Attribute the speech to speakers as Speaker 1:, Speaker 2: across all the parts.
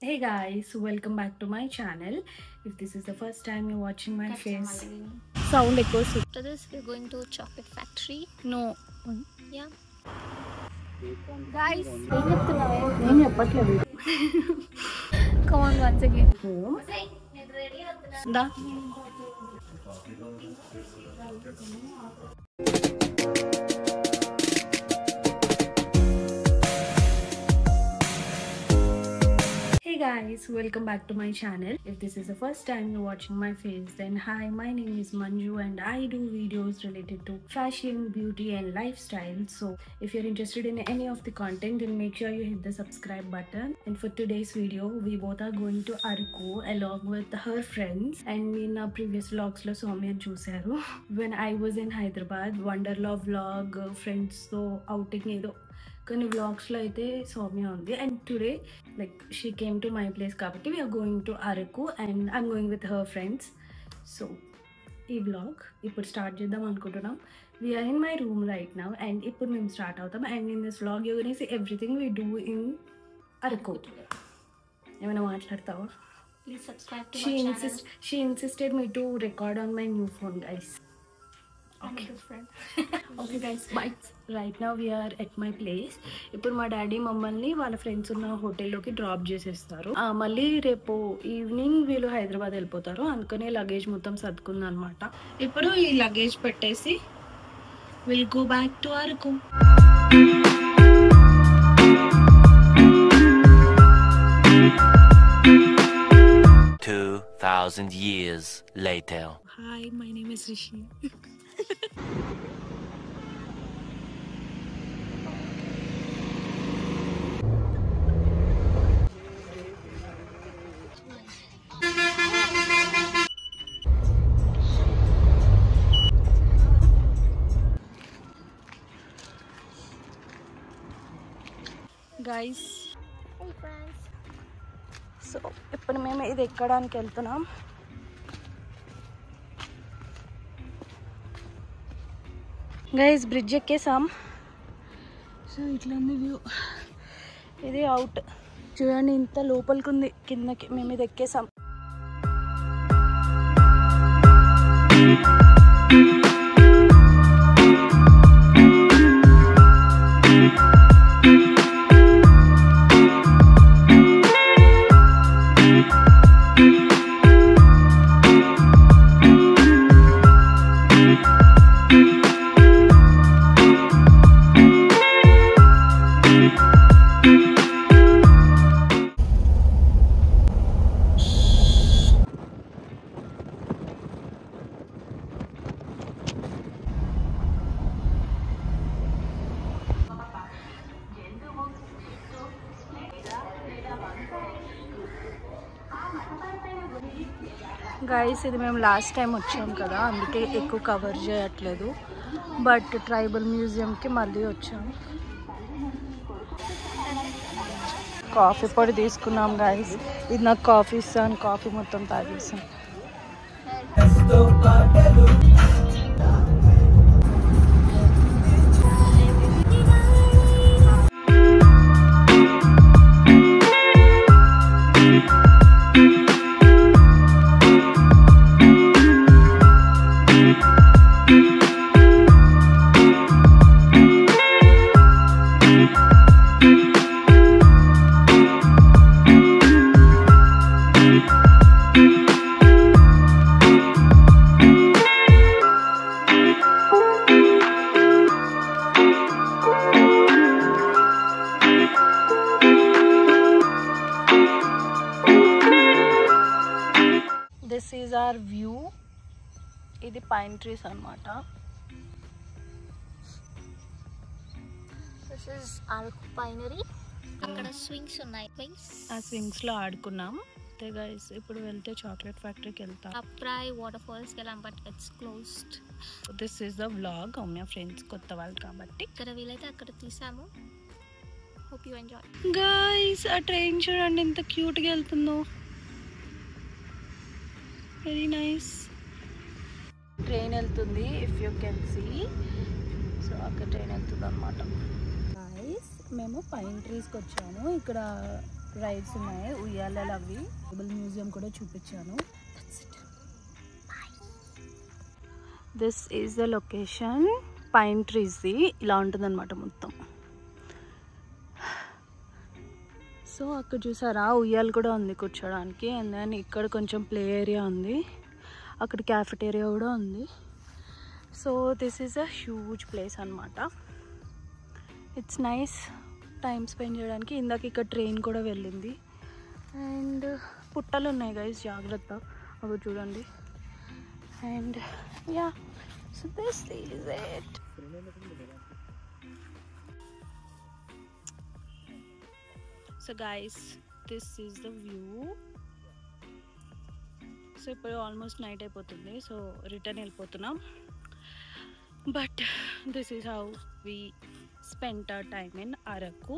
Speaker 1: Hey guys, welcome back to my channel. If this is the first time you're watching my face, sound echoes.
Speaker 2: After this, we're going to chocolate factory.
Speaker 1: No.
Speaker 2: Yeah.
Speaker 1: Guys,
Speaker 2: Come on once again.
Speaker 1: Da. Hey guys, welcome back to my channel. If this is the first time you're watching my face, then hi, my name is Manju and I do videos related to fashion, beauty and lifestyle. So if you're interested in any of the content, then make sure you hit the subscribe button. And for today's video, we both are going to Araku along with her friends. And in our previous vlogs lo Soumya chusaru. When I was in Hyderabad, Wonderlaw vlog, friends తో outing ఏదో కొన్ని వ్లాగ్స్లో అయితే సౌమ్య ఉంది. And today like she came to my place కాబట్టి we're going to Araku and I'm going with her friends. So ఈ vlog ఇప్పుడు start చేద్దాం అనుకుంటున్నాం. We're in my room right now and ఇప్పుడు మేము స్టార్ట్ అవుతాం. And in this vlog you can see everything we do in Araku. ఏమైనా మాట్లాడతావా?
Speaker 2: Please subscribe to my channel.
Speaker 1: She insisted me to record on my new phone, guys.
Speaker 2: I'm a good friend.
Speaker 1: Okay guys, bye. Right now we're at my place. ఇప్పుడు మా daddy మమ్మల్ని వాళ్ళ friends ఉన్న హోటల్లోకి drop చేసేస్తారు. మళ్ళీ రేపు evening వీళ్ళు హైదరాబాద్ వెళ్ళిపోతారు. అందుకనే లగేజ్ మొత్తం సర్దుకుంది అనమాట. ఇప్పుడు ఈ లగేజ్ పెట్టేసి will go back to Araku.
Speaker 3: 2000 years later.
Speaker 1: Hi, my name is Rishi. Guys,
Speaker 2: Hey friends.
Speaker 1: So ఇప్పుడు మేము ఇది ఎక్కడానికి వెళ్తున్నాం. Guys, bridge ఎక్కేసాం. సో ఇట్లా ఉంది వ్యూ. ఇది అవుట్ చూడండి, ఇంత లోపలికి ఉంది కిందకి. మేము ఇది ఎక్కేసాం. గైస్, ఇది మేము లాస్ట్ టైం వచ్చాం కదా, అందుకే ఎక్కువ కవర్ చేయట్లేదు. బట్ ట్రైబల్ మ్యూజియంకి మళ్ళీ వచ్చాం. కాఫీ పొడి తీసుకున్నాం గైస్. ఇది నాకు కాఫీ ఇస్తాను, కాఫీ మొత్తం తాగేసాం. This is our view. ఇది పైన్ ట్రీస్ అన్నమాట.
Speaker 2: This is Araku Pinery. అక్కడ స్వింగ్స్ ఉన్నాయి.
Speaker 1: ఆ స్వింగ్స్లో ఆడుకున్నాం. అంతే గైస్, ఇప్పుడు వెళ్తే చాక్లెట్ ఫ్యాక్టరీకి వెళ్తాం.
Speaker 2: అప్రాయ్ వాటర్ ఫాల్స్కి వెళ్ళాం, but it's closed.
Speaker 1: This is the vlog. మా ఫ్రెండ్స్ కొత్త వాళ్ళు కాబట్టి
Speaker 2: ఇక్కడ వీలైతే అక్కడ తీసాము. Hope you enjoy.
Speaker 1: గైస్, ఆ ట్రైన్ చూడండి ఎంత క్యూట్గా వెళ్తుందో. Very nice. ట్రైన్ వెళ్తుంది, if you can see. So అక్కడ ట్రైన్ వెళ్తుంది అనమాట. గైస్, మేము పైన్ ట్రీస్కి వచ్చాము. ఇక్కడ రైడ్స్ ఉన్నాయి, ఉయ్యాలలు అవి. మ్యూజియం కూడా చూపించాను. This is the location. Pine ట్రీస్ది ఇలా ఉంటుందన్నమాట మొత్తం. సో అక్కడ చూసారా ఉయ్యాలు కూడా ఉంది కూర్చోడానికి. అండ్ దెన్ ఇక్కడ కొంచెం ప్లే ఏరియా ఉంది, అక్కడ క్యాఫెటేరియా కూడా ఉంది. So this is a huge place అనమాట. ఇట్స్ నైస్ టైం స్పెండ్ చేయడానికి. ఇందాక ఇక్కడ ట్రైన్ కూడా వెళ్ళింది. అండ్ పుట్టలు ఉన్నాయి గైస్, జాగ్రత్త, అవి చూడండి. And yeah, so this is it. So guys, this is the view. So ఇప్పుడు ఆల్మోస్ట్ నైట్ అయిపోతుంది, సో రిటర్న్ వెళ్ళిపోతున్నాం. But this is how we spent our time in Araku.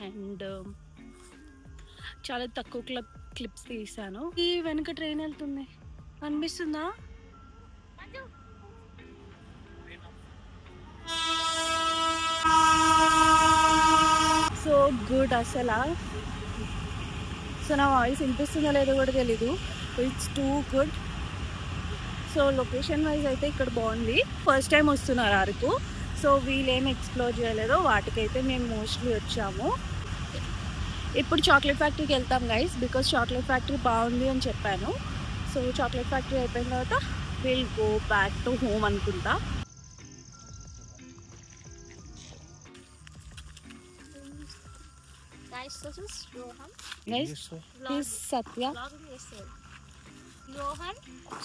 Speaker 1: And చాలా తక్కువ క్లిప్స్ తీసాను. ఈ వెనక ట్రైన్ వెళ్తుంది, అనిపిస్తుందా? సో గుడ్ అసలు. సో నా వాయిస్ వినిపిస్తుందో లేదో కూడా తెలీదు. It's too good. So location wise అయితే ఇక్కడ బాగుంది. ఫస్ట్ టైం వస్తున్నారు అరకు, సో వీళ్ళేం ఎక్స్ప్లోర్ చేయలేదో వాటికైతే మేము మోస్ట్లీ వచ్చాము. ఇప్పుడు చాక్లెట్ ఫ్యాక్టరీకి వెళ్తాం గైస్, బికాస్ చాక్లెట్ ఫ్యాక్టరీ బాగుంది అని చెప్పాను. సో చాక్లెట్ ఫ్యాక్టరీ అయిపోయిన తర్వాత will go back to home అనుకుంటా.
Speaker 2: Guys, this is Rohan.
Speaker 1: Guys please Satya.
Speaker 2: Rohan.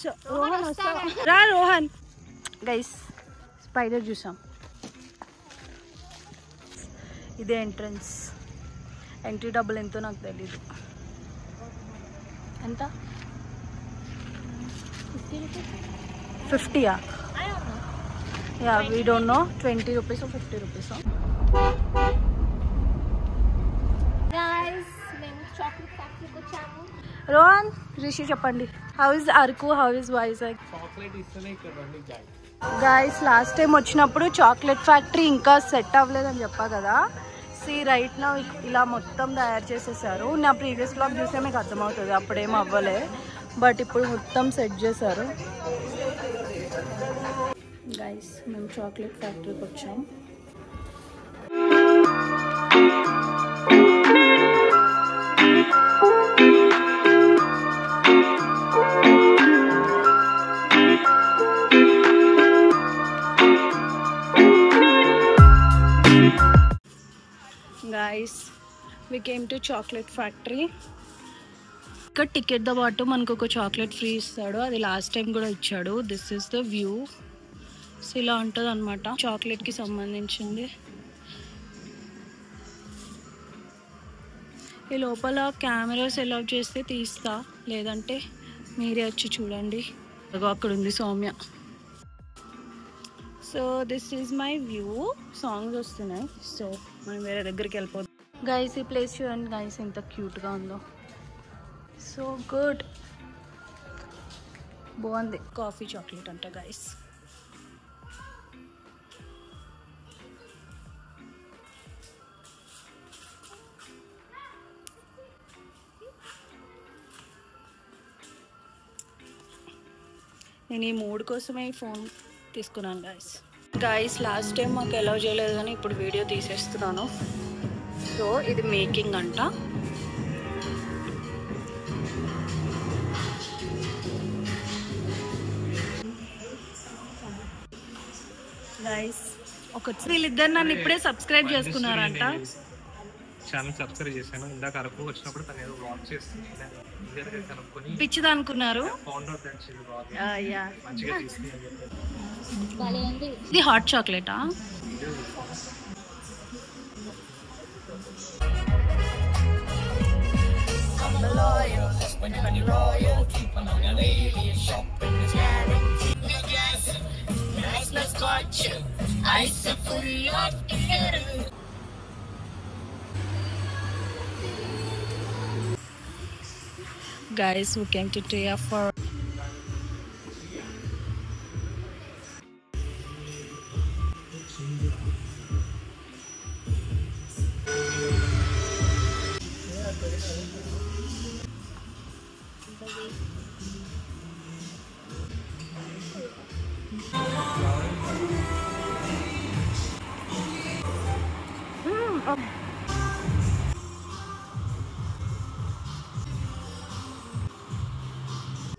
Speaker 1: So Rohan వస్తావా? రా రోహన్. గైస్ స్పైడర్ చూసాం. ఇదే ఎంట్రన్స్. ఎంట్రీ డబ్బులు ఎంతో నాకు తెలీదు. ఎంత? 50యా? Yeah, we don't know. 20 rupees, 50 rupees.
Speaker 2: Guys, మేము చాక్లెట్ ఫ్యాక్టరీకి వచ్చాము.
Speaker 1: రోహన్, రిషి చెప్పండి, how is Araku, how is Vizag? Guys last time వచ్చినప్పుడు చాక్లెట్ ఫ్యాక్టరీ ఇంకా సెట్ అవ్వలేదని చెప్పా కదా. సి రైట్ నా ఇలా మొత్తం తయారు చేసేసారు. నా ప్రీవియస్ బ్లాగ్ చూస్తే మీకు అర్థమవుతుంది, అప్పుడేం అవ్వలే, బట్ ఇప్పుడు మొత్తం సెట్ చేశారు. గైస్ మేము చాక్లెట్ ఫ్యాక్టరీకి వచ్చాం. Guys, we came to chocolate factory. ఇక్కడ టికెట్తో పాటు మనకు ఒక చాక్లెట్ ఫ్రీ ఇస్తాడు, అది లాస్ట్ టైం కూడా ఇచ్చాడు. This is the view. So ఇలా ఉంటుంది అనమాట చాక్లెట్కి సంబంధించింది. ఈ లోపల కెమెరాస్ అలౌ చేస్తే తీస్తా, లేదంటే మీరే వచ్చి చూడండి. అక్కడ ఉంది Soumya. So this is my view. Songs వస్తున్నాయి, సో మనం వేరే దగ్గరికి వెళ్ళిపోతాం. గైస్ ఈ ప్లేస్ చూడండి గైస్, ఎంత క్యూట్గా ఉందో. సో గుడ్, బాగుంది. కాఫీ చాక్లెట్ అంట గైస్. నేను ఈ మూడ్ కోసమే ఈ ఫోన్ తీసుకున్నాను గైస్. లాస్ట్ టైం మాకు అలౌ చేయలేదు కానీ ఇప్పుడు వీడియో తీసేస్తున్నాను. సో ఇది మేకింగ్ అంట. గైస్ వీళ్ళిద్దరు నన్ను ఇప్పుడే సబ్స్క్రైబ్ చేసుకున్నారంట.
Speaker 4: ఛానల్ సబ్స్క్రైబ్ చేశాను. ఇందాక అరకు వచ్చినప్పుడు తను ఏదో వాక్ చేస్తుంది,
Speaker 1: పిచ్చిదా అనుకున్నారు. ఇది hot చాక్లెటా? Guys, we came to Tria for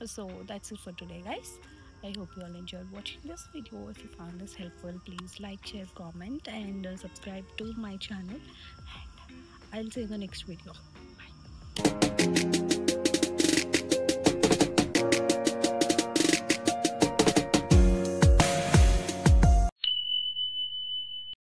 Speaker 1: So that's it for today, guys. I hope you all enjoyed watching this video. If you found this helpful, please like, share, comment, and subscribe to my channel. And I'll see you in the next video.